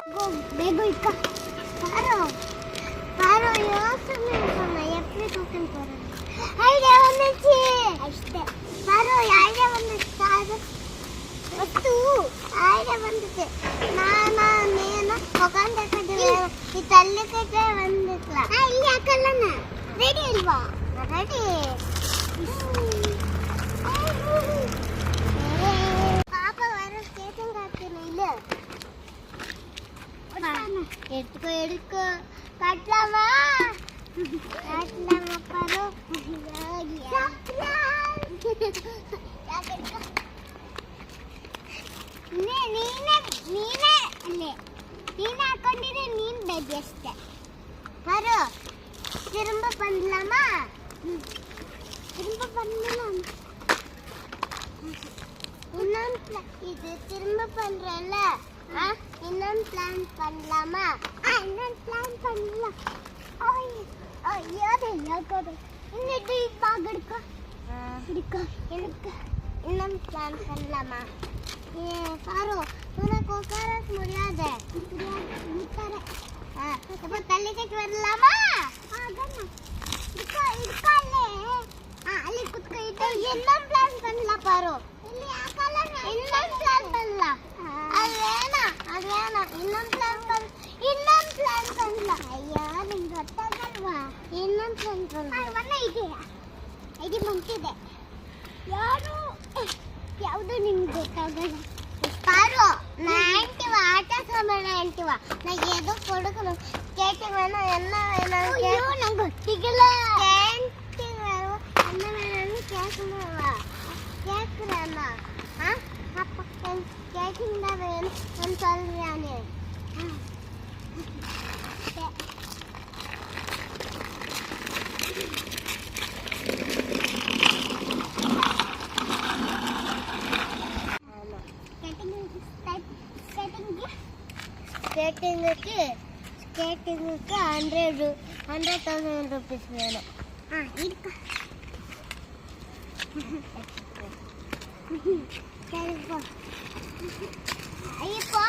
Bego ikan. Paro yosume sana எப்படி தூக்கன் போறேன். Idea வந்துச்சு. அஷ்டே. பாரு ஐடியா வந்துச்சு. ஒத்து ஐடியா வந்துச்சு. நானா ನೀನು ಹೋಗಂತಕಡೆ ಈ ತಲ್ಲಕಡೆ ಬಂದಿಲ್ಲ. ಇಲ್ಲಿ ಹಾಕಲ್ಲನ. ರೆಡಿ ಇಲ್ವಾ? ರೆಡಿ. ಪಾಪ ವರ ಸ್ಕೇಟಿಂಗ್ ಆಗ್ತಿಲ್ಲ ಇಲ್ಲ. எடுக்கோ கட்டலாமா பாரு ನೀನೇ ಹಾಕೊಂಡಿದ್ರೆ ನೀನ್ ಬೇಬಿ ಅಷ್ಟೇ பாரு திரும்ப பண்ணலாமா திரும்ப பண்ணலாம் இன்னொன்று இது திரும்ப பண்றேன்ல இன்னொன்று பிளான் பண்ணலாமா இன்னொன்று பிளான் பண்ணலாம் ஐயோ இன்னொரு பாக எடுக்க எனக்கு இன்னொன்று பிளான் பண்ணலாமா பாரு உனக்கு உட்கார முடியாது அப்போ தள்ளிக்கிட்டு வரலாமா இருக்காலே ಅಲ್ಲಿ ಕುತ್ಕೊಂಡು ಇನ್ನೊಂದು ಪ್ಲಾನ್ பண்ணலாம் பாரு ಇನ್ನೊಂದು ಪ್ಲಾನ್ பண்ணலாம் ಅದೇನ ಇನ್ನೊಂದು ಪ್ಲಾನ್ பண்ணலாம் ಅಯ್ಯೋ ನಿಂಗೆ ಗೊತ್ತಾಗಲ್ವಾ ಇನ್ನೊಂದು ಪ್ಲಾನ್ பண்ணலாம் ಐಡಿ ಬಂತಿದೆ ಯಾವುದು ನಿಮ್ಗೆ ಗೊತ್ತಾಗಲ್ಲ ಪಾರು ನಾ ಆಂಟಿವ ಆಟ ಸಮಯ ಆಂಟಿವ ನಾ ಏದೋ ಕೊಡುಕಲು ಸ್ಕೇಟಿಂಗ್ வேணா என்ன வேணும் ஐயோ நான் ಗೊತ್ತಿಲ್ಲ ಸ್ಕೇಟಿಂಗ್ வேணும் என்ன வேணும்னு கேக்குறேன்னா அப்ப ஸ்கேட்டிங் தான் வேணும் நான் சொல்றானே ಸ್ಕೇಟಿಂಗ್ಗೆ 100,000 ರೂಪೀಸ್ வேணும் இருக்கு சரிப்பா ஐயப்பா